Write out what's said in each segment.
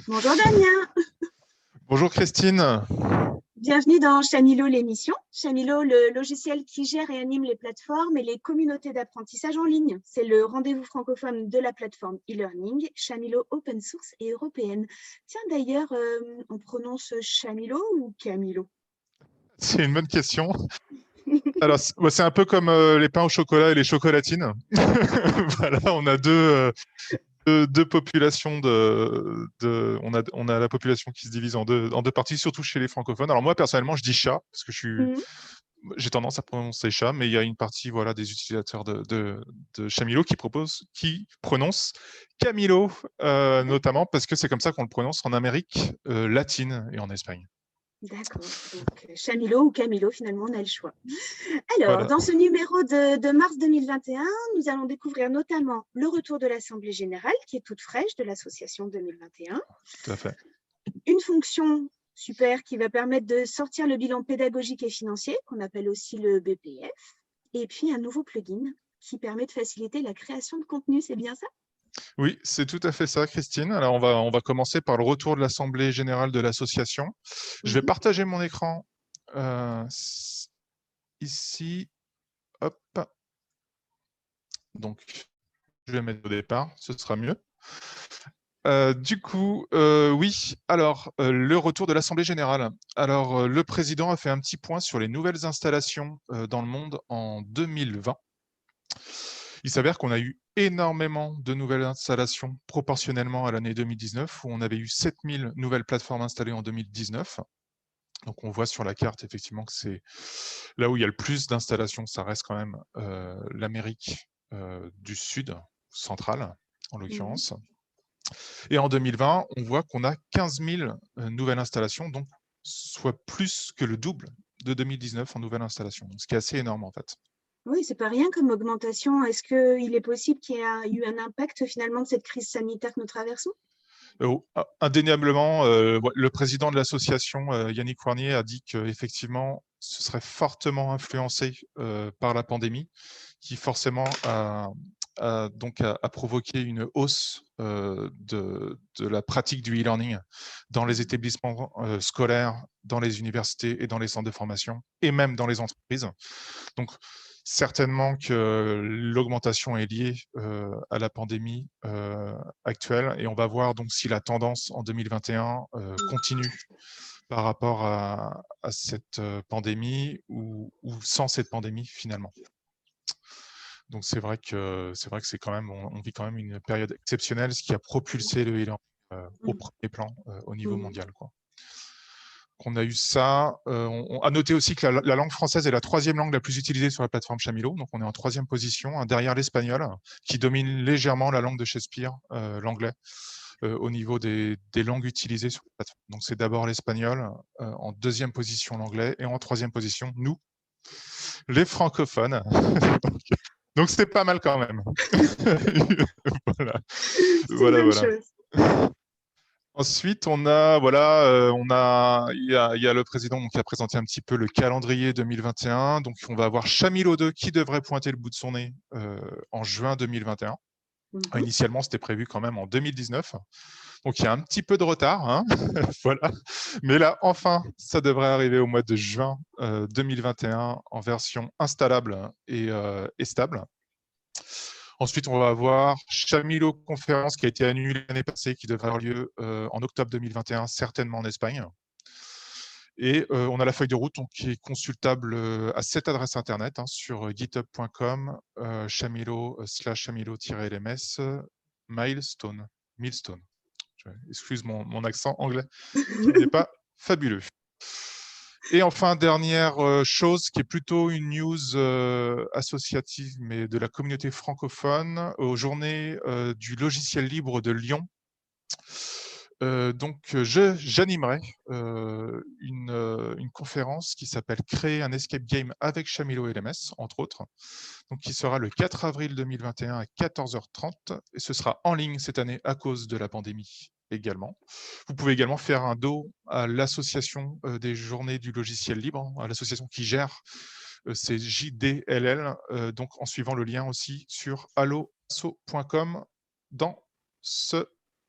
Bonjour Damien, Bonjour Christine. bienvenue dans Chamilo l'émission. Chamilo, le logiciel qui gère et anime les plateformes et les communautés d'apprentissage en ligne. C'est le rendez-vous francophone de la plateforme e-learning, Chamilo open source et européenne. Tiens d'ailleurs, on prononce Chamilo ou Camilo? C'est une bonne question. Alors, c'est un peu comme les pains au chocolat et les chocolatines. Voilà, on a deux populations on a la population qui se divise en deux parties, surtout chez les francophones. Alors moi, personnellement, je dis chat parce que j'ai tendance à prononcer chat, mais il y a une partie, voilà, des utilisateurs de Chamilo qui prononcent Camilo, notamment parce que c'est comme ça qu'on le prononce en Amérique latine et en Espagne. D'accord, donc Chamilo ou Camilo, finalement, on a le choix. Alors, Voilà, dans ce numéro de mars 2021, nous allons découvrir notamment le retour de l'Assemblée générale, qui est toute fraîche de l'association 2021. tout à fait. Une fonction super qui va permettre de sortir le bilan pédagogique et financier, qu'on appelle aussi le BPF, et puis un nouveau plugin qui permet de faciliter la création de contenu, c'est bien ça? Oui, c'est tout à fait ça, Christine. Alors, on va commencer par le retour de l'Assemblée générale de l'association. Je vais partager mon écran ici. Hop. Donc, je vais mettre au départ, ce sera mieux. Oui. Alors, le retour de l'Assemblée générale. Alors, le président a fait un petit point sur les nouvelles installations dans le monde en 2020. Il s'avère qu'on a eu énormément de nouvelles installations proportionnellement à l'année 2019, où on avait eu 7000 nouvelles plateformes installées en 2019. Donc, on voit sur la carte, effectivement, que c'est là où il y a le plus d'installations. Ça reste quand même l'Amérique du Sud, centrale, en l'occurrence. Et en 2020, on voit qu'on a 15 000 nouvelles installations, donc soit plus que le double de 2019 en nouvelles installations, ce qui est assez énorme en fait. Oui, c'est pas rien comme augmentation. Est-ce qu'il est possible qu'il y ait eu un impact finalement de cette crise sanitaire que nous traversons? Indéniablement, le président de l'association, Yannick Fournier, a dit qu'effectivement, ce serait fortement influencé par la pandémie, qui forcément a provoqué une hausse de la pratique du e-learning dans les établissements scolaires, dans les universités et dans les centres de formation, et même dans les entreprises. Donc, certainement que l'augmentation est liée à la pandémie actuelle, et on va voir donc si la tendance en 2021 continue par rapport à cette pandémie ou sans cette pandémie finalement. Donc c'est vrai que c'est quand même, on vit quand même une période exceptionnelle, ce qui a propulsé le e-learning au premier plan au niveau mondial, quoi. On a eu ça. On a noté aussi que la langue française est la troisième langue la plus utilisée sur la plateforme Chamilo. Donc, on est en troisième position, hein, derrière l'espagnol, qui domine légèrement la langue de Shakespeare, l'anglais, au niveau des langues utilisées sur la plateforme. Donc, c'est d'abord l'espagnol, en deuxième position l'anglais, et en troisième position, nous, les francophones. Donc, c'était pas mal quand même. Voilà. C'est une bonne chose. Ensuite, il y a le président qui a présenté un petit peu le calendrier 2021. Donc, on va avoir Chamilo 2 qui devrait pointer le bout de son nez en juin 2021. Initialement, c'était prévu quand même en 2019. Donc, il y a un petit peu de retard, hein. Voilà. Mais là, enfin, ça devrait arriver au mois de juin 2021 en version installable et stable. Ensuite, on va avoir Chamilo Conférence qui a été annulée l'année passée, qui devrait avoir lieu en octobre 2021, certainement en Espagne. Et on a la feuille de route donc, qui est consultable à cette adresse internet, hein, sur github.com, chamilo/chamilo-lms, milestone. Excuse mon accent anglais qui n'est pas fabuleux. Et enfin, dernière chose qui est plutôt une news associative, mais de la communauté francophone, aux journées du logiciel libre de Lyon. J'animerai une conférence qui s'appelle Créer un escape game avec Chamilo LMS, entre autres, donc qui sera le 4 avril 2021 à 14h30, et ce sera en ligne cette année à cause de la pandémie également. Vous pouvez également faire un don à l'association des journées du logiciel libre, à l'association qui gère c'est JDLL, donc en suivant le lien aussi sur alloasso.com dans ce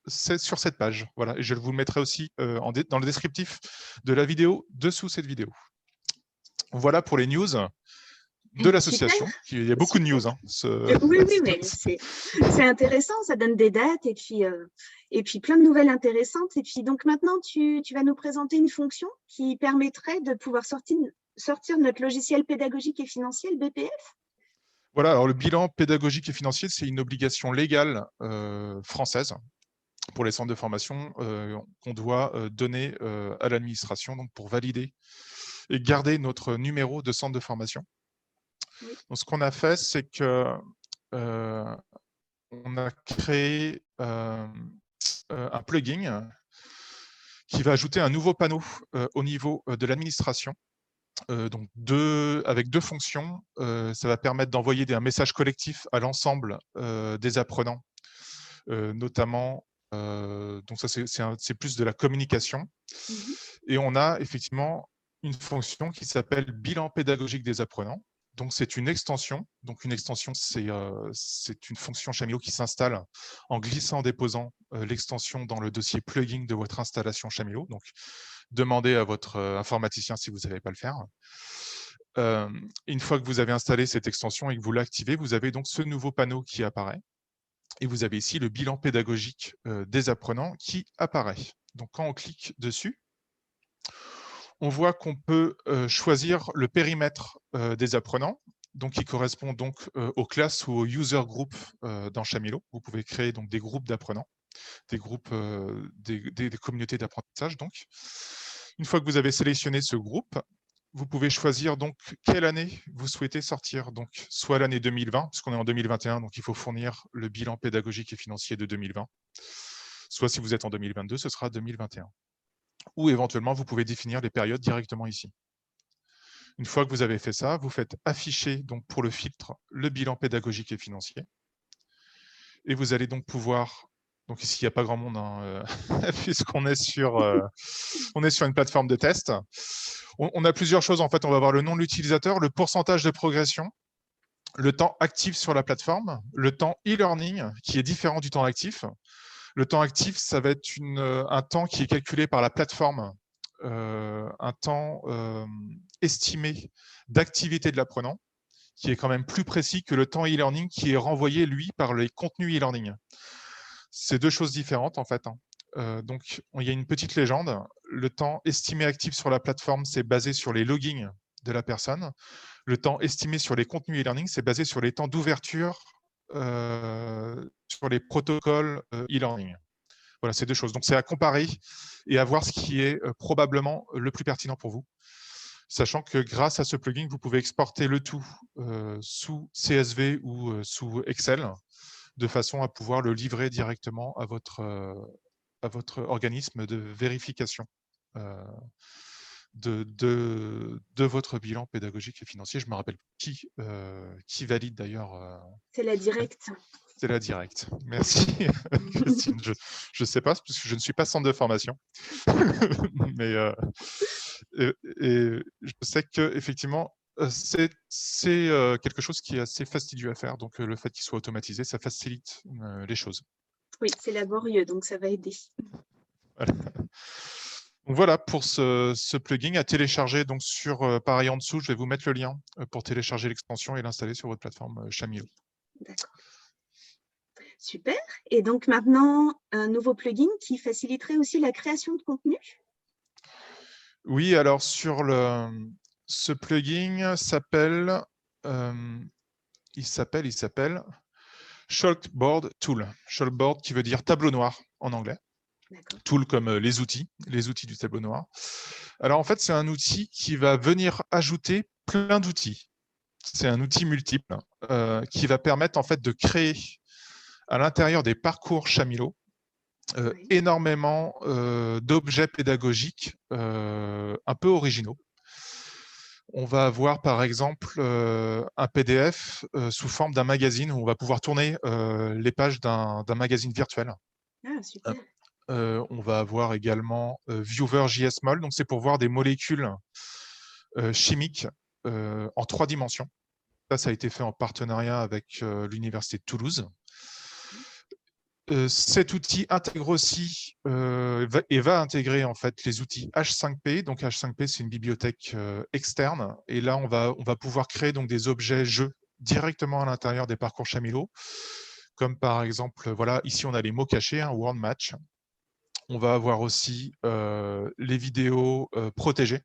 c'est sur cette page. Voilà, et je vous le mettrai aussi dans le descriptif de la vidéo, dessous cette vidéo. Voilà pour les news de Super, l'association. Il y a beaucoup de super. news. Hein, Oui, oui, mais c'est intéressant, ça donne des dates et puis plein de nouvelles intéressantes. Et puis donc maintenant, tu vas nous présenter une fonction qui permettrait de pouvoir sortir notre logiciel pédagogique et financier, le BPF. Voilà, alors le bilan pédagogique et financier, c'est une obligation légale française pour les centres de formation qu'on doit donner à l'administration donc pour valider et garder notre numéro de centre de formation. Oui. Donc, ce qu'on a fait, c'est que on a créé un plugin qui va ajouter un nouveau panneau au niveau de l'administration. Donc avec deux fonctions. Ça va permettre d'envoyer un message collectif à l'ensemble des apprenants, notamment. Donc ça, c'est plus de la communication. Et on a effectivement une fonction qui s'appelle bilan pédagogique des apprenants. Donc c'est une extension. Donc une extension, c'est une fonction Chamilo qui s'installe en glissant, en déposant l'extension dans le dossier plugin de votre installation Chamilo. Donc demandez à votre informaticien si vous ne savez pas le faire. Une fois que vous avez installé cette extension et que vous l'activez, vous avez donc ce nouveau panneau qui apparaît. Et vous avez ici le bilan pédagogique des apprenants qui apparaît. Donc quand on clique dessus, on voit qu'on peut choisir le périmètre des apprenants, donc qui correspond donc aux classes ou aux user groups dans Chamilo. Vous pouvez créer donc des groupes d'apprenants, des groupes, des communautés d'apprentissage. Donc, une fois que vous avez sélectionné ce groupe, vous pouvez choisir donc quelle année vous souhaitez sortir. Donc, soit l'année 2020, puisqu'on est en 2021, donc il faut fournir le bilan pédagogique et financier de 2020. Soit si vous êtes en 2022, ce sera 2021. Ou éventuellement, vous pouvez définir les périodes directement ici. Une fois que vous avez fait ça, vous faites afficher donc pour le filtre le bilan pédagogique et financier. Et vous allez donc pouvoir, donc ici il n'y a pas grand monde, hein, puisqu'on est sur une plateforme de test. On a plusieurs choses en fait. On va avoir le nom de l'utilisateur, le pourcentage de progression, le temps actif sur la plateforme, le temps e-learning qui est différent du temps actif. Le temps actif, ça va être un temps qui est calculé par la plateforme, un temps estimé d'activité de l'apprenant, qui est quand même plus précis que le temps e-learning qui est renvoyé, lui, par les contenus e-learning. C'est deux choses différentes, en fait. Donc, il y a une petite légende. Le temps estimé actif sur la plateforme, c'est basé sur les logins de la personne. Le temps estimé sur les contenus e-learning, c'est basé sur les temps d'ouverture sur les protocoles e-learning. Voilà, c'est deux choses. Donc, c'est à comparer et à voir ce qui est probablement le plus pertinent pour vous. Sachant que grâce à ce plugin, vous pouvez exporter le tout sous CSV ou sous Excel, de façon à pouvoir le livrer directement à votre organisme de vérification de votre bilan pédagogique et financier. Je me rappelle qui valide d'ailleurs. C'est la directe. C'est la directe. Merci, Christine. Je ne sais pas, parce que je ne suis pas centre de formation. Mais et je sais qu'effectivement, c'est quelque chose qui est assez fastidieux à faire. Donc, le fait qu'il soit automatisé, ça facilite les choses. Oui, c'est laborieux, donc ça va aider. Voilà. Donc voilà pour ce plugin à télécharger. Donc pareil en dessous, je vais vous mettre le lien pour télécharger l'extension et l'installer sur votre plateforme Chamilo. D'accord. Super. Et donc maintenant, un nouveau plugin qui faciliterait aussi la création de contenu. Oui, alors ce plugin s'appelle Chalkboard Tool. Chalkboard qui veut dire tableau noir en anglais. Tool comme les outils du tableau noir. Alors en fait, c'est un outil qui va venir ajouter plein d'outils. C'est un outil multiple qui va permettre en fait de créer à l'intérieur des parcours Chamilo énormément d'objets pédagogiques un peu originaux. On va avoir par exemple un PDF sous forme d'un magazine où on va pouvoir tourner les pages d'un magazine virtuel. Ah, super. On va avoir également Viewer JSMOL, donc c'est pour voir des molécules chimiques en 3 dimensions. Ça a été fait en partenariat avec l'Université de Toulouse. Cet outil intègre aussi va intégrer en fait les outils H5P. Donc H5P, c'est une bibliothèque externe. Et là, on va pouvoir créer donc des objets jeux directement à l'intérieur des parcours Chamilo. Comme par exemple, voilà, ici on a les mots cachés, un World Match. On va avoir aussi les vidéos protégées.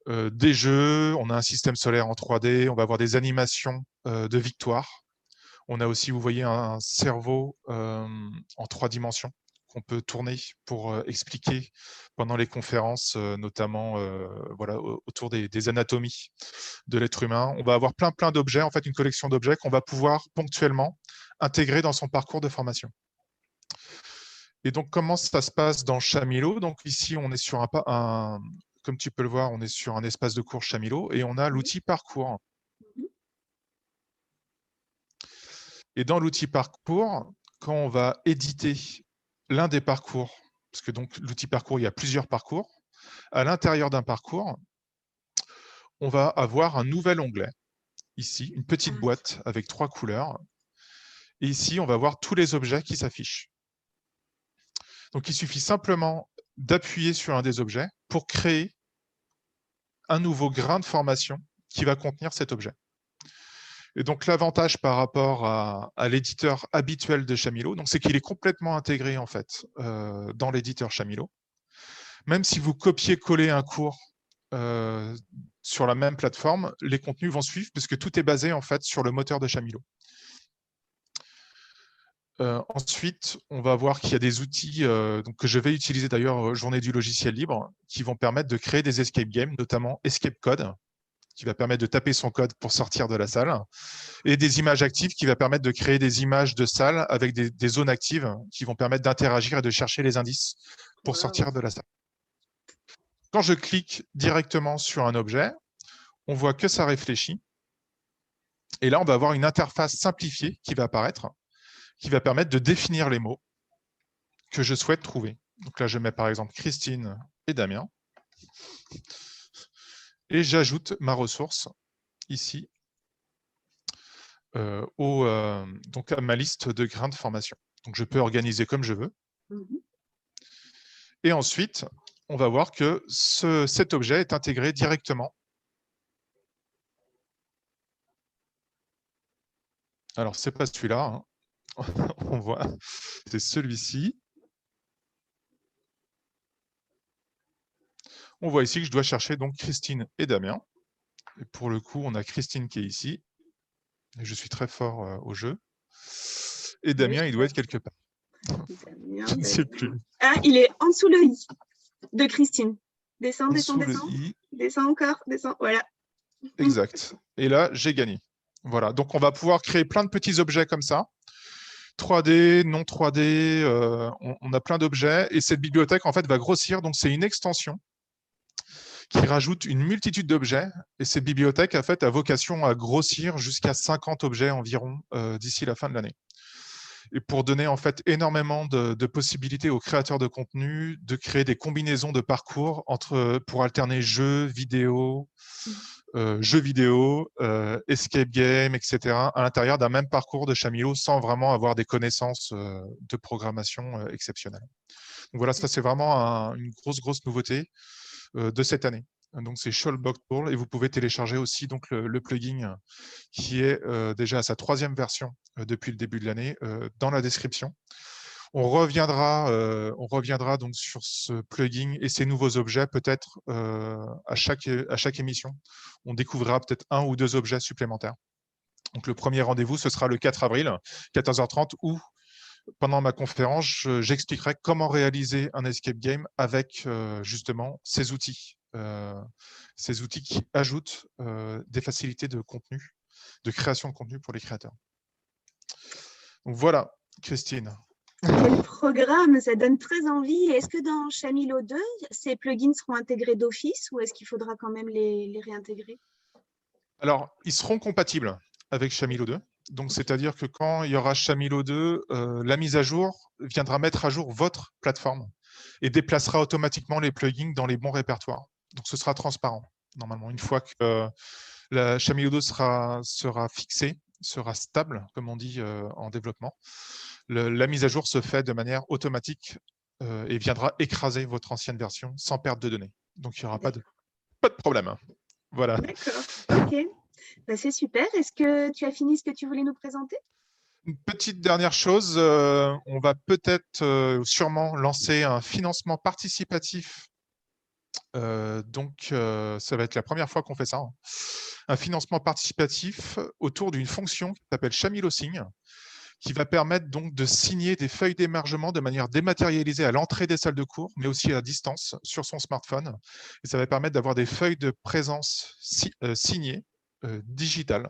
Des jeux, on a un système solaire en 3D, on va avoir des animations de victoire. On a aussi, vous voyez, un cerveau en 3 dimensions qu'on peut tourner pour expliquer pendant les conférences, notamment voilà, autour des anatomies de l'être humain. On va avoir plein d'objets, en fait, une collection d'objets qu'on va pouvoir ponctuellement intégrer dans son parcours de formation. Et donc, comment ça se passe dans Chamilo? Donc ici, on est sur comme tu peux le voir, on est sur un espace de cours Chamilo et on a l'outil parcours. Et dans l'outil parcours, quand on va éditer l'un des parcours, parce que donc l'outil parcours, il y a plusieurs parcours, à l'intérieur d'un parcours, on va avoir un nouvel onglet. Ici, une petite boîte avec 3 couleurs. Et ici, on va voir tous les objets qui s'affichent. Donc, il suffit simplement d'appuyer sur un des objets pour créer un nouveau grain de formation qui va contenir cet objet. Et donc, l'avantage par rapport à l'éditeur habituel de Chamilo, c'est qu'il est complètement intégré en fait dans l'éditeur Chamilo. Même si vous copiez-collez un cours sur la même plateforme, les contenus vont suivre puisque tout est basé en fait sur le moteur de Chamilo. Ensuite, on va voir qu'il y a des outils que je vais utiliser d'ailleurs journée du logiciel libre qui vont permettre de créer des escape games, notamment Escape Code, qui va permettre de taper son code pour sortir de la salle, et des images actives qui va permettre de créer des images de salle avec des zones actives qui vont permettre d'interagir et de chercher les indices pour sortir de la salle. Quand je clique directement sur un objet, on voit que ça réfléchit. Et là, on va avoir une interface simplifiée qui va apparaître, qui va permettre de définir les mots que je souhaite trouver. Donc là, je mets par exemple Christine et Damien. Et j'ajoute ma ressource ici donc à ma liste de grains de formation. Donc je peux organiser comme je veux. Et ensuite, on va voir que cet objet est intégré directement. Alors, ce n'est pas celui-là. Hein. On voit, c'est celui-ci. On voit ici que je dois chercher donc Christine et Damien. Et pour le coup, on a Christine qui est ici. Et je suis très fort au jeu. Et Damien, il doit être quelque part. Damien, je ne sais plus. Ah, il est en dessous le i de Christine. Descends, descends, descends. Descends encore, descends. Voilà. Exact. Et là, j'ai gagné. Voilà. Donc, on va pouvoir créer plein de petits objets comme ça. 3D, non 3D, on a plein d'objets. Et cette bibliothèque, en fait, va grossir. Donc, c'est une extension qui rajoute une multitude d'objets. Et cette bibliothèque, en fait, a vocation à grossir jusqu'à 50 objets environ d'ici la fin de l'année. Et pour donner en fait énormément de possibilités aux créateurs de contenu de créer des combinaisons de parcours pour alterner jeux vidéo, escape game, etc. à l'intérieur d'un même parcours de Chamilo sans vraiment avoir des connaissances de programmation exceptionnelles. Donc voilà, ça c'est vraiment une grosse nouveauté de cette année. Donc c'est Shoalbox Tool et vous pouvez télécharger aussi donc le plugin qui est déjà à sa 3e version depuis le début de l'année dans la description. On reviendra donc sur ce plugin et ces nouveaux objets peut-être à chaque émission. On découvrira peut-être 1 ou 2 objets supplémentaires. Donc le premier rendez-vous, ce sera le 4 avril, 14h30, où pendant ma conférence, j'expliquerai comment réaliser un escape game avec justement ces outils qui ajoutent des facilités de contenu, de création de contenu pour les créateurs. Donc voilà, Christine. Quel programme, ça donne très envie. Est-ce que dans Chamilo 2, ces plugins seront intégrés d'office ou est-ce qu'il faudra quand même les réintégrer? Alors, ils seront compatibles avec Chamilo 2. Donc, c'est-à-dire que quand il y aura Chamilo 2, la mise à jour viendra mettre à jour votre plateforme et déplacera automatiquement les plugins dans les bons répertoires. Donc, ce sera transparent, normalement. Une fois que la Chamilo 2 sera fixée sera stable, comme on dit en développement. La mise à jour se fait de manière automatique et viendra écraser votre ancienne version sans perte de données. Donc, il n'y aura pas de problème. Voilà. D'accord, ok. Bah, c'est super. Est-ce que tu as fini ce que tu voulais nous présenter? Une petite dernière chose, on va peut-être sûrement lancer un financement participatif. Donc, ça va être la première fois qu'on fait ça. Un financement participatif autour d'une fonction qui s'appelle Chamilo Signe, qui va permettre donc de signer des feuilles d'émargement de manière dématérialisée à l'entrée des salles de cours, mais aussi à distance sur son smartphone. Et ça va permettre d'avoir des feuilles de présence signées, digitales,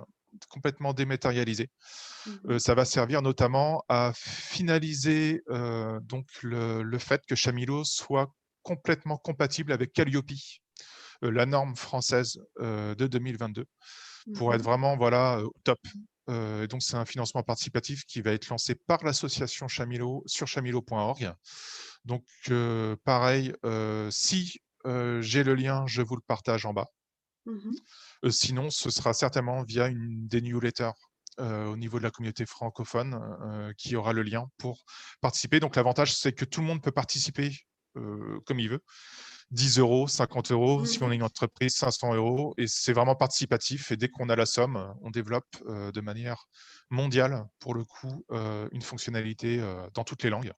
complètement dématérialisées. Ça va servir notamment à finaliser donc le fait que Chamilo soit complètement compatible avec Calliope, la norme française de 2022, pour être vraiment au top. Et donc, c'est un financement participatif qui va être lancé par l'association Chamilo sur chamilo.org. Donc, pareil, si j'ai le lien, je vous le partage en bas. Sinon, ce sera certainement via des newsletters au niveau de la communauté francophone qui aura le lien pour participer. Donc, l'avantage, c'est que tout le monde peut participer comme il veut. 10 €, 50 €, si on est une entreprise, 500 €. Et c'est vraiment participatif. Et dès qu'on a la somme, on développe de manière mondiale, pour le coup, une fonctionnalité dans toutes les langues.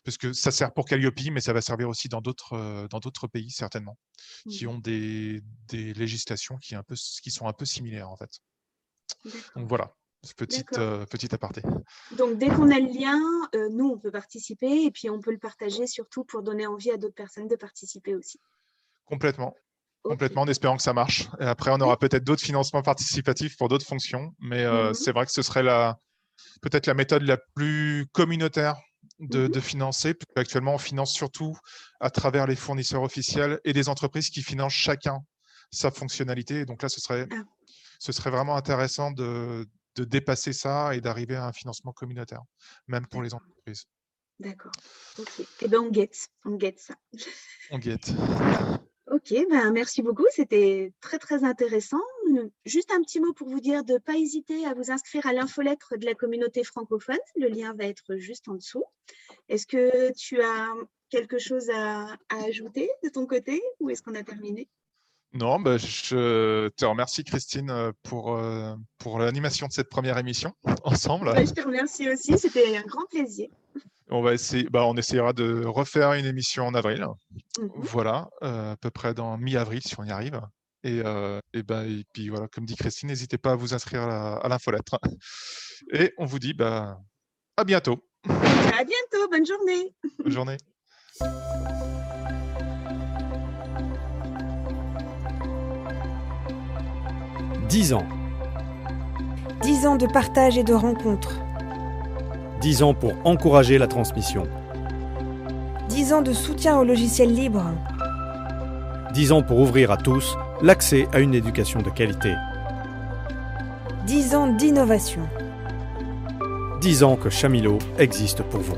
Parce que ça sert pour Calliope, mais ça va servir aussi dans d'autres pays, certainement, qui ont des législations qui sont un peu similaires, en fait. Donc voilà, petit aparté. Donc, dès qu'on a le lien, nous, on peut participer et puis on peut le partager surtout pour donner envie à d'autres personnes de participer aussi. Complètement. Complètement, en espérant que ça marche. Et après, on aura peut-être d'autres financements participatifs pour d'autres fonctions. Mais c'est vrai que ce serait peut-être la méthode la plus communautaire de financer. Actuellement, on finance surtout à travers les fournisseurs officiels et des entreprises qui financent chacun sa fonctionnalité. Et donc là, ce serait vraiment intéressant de dépasser ça et d'arriver à un financement communautaire, même pour les entreprises. D'accord. Ok. Eh bien, on guette ça. On guette. Ok, ben merci beaucoup. C'était très, très intéressant. Juste un petit mot pour vous dire de ne pas hésiter à vous inscrire à l'infolettre de la communauté francophone. Le lien va être juste en dessous. Est-ce que tu as quelque chose à ajouter de ton côté ou est-ce qu'on a terminé? Non, je te remercie, Christine, pour l'animation de cette première émission ensemble. Je te remercie aussi, c'était un grand plaisir. On essaiera de refaire une émission en avril. Voilà, à peu près dans mi-avril si on y arrive. Et puis voilà, comme dit Christine, n'hésitez pas à vous inscrire à l'infolettre. Et on vous dit à bientôt. À bientôt, bonne journée. Bonne journée. « 10 ans. 10 ans de partage et de rencontres. 10 ans pour encourager la transmission. 10 ans de soutien au logiciel libre. 10 ans pour ouvrir à tous l'accès à une éducation de qualité. 10 ans d'innovation. 10 ans que Chamilo existe pour vous.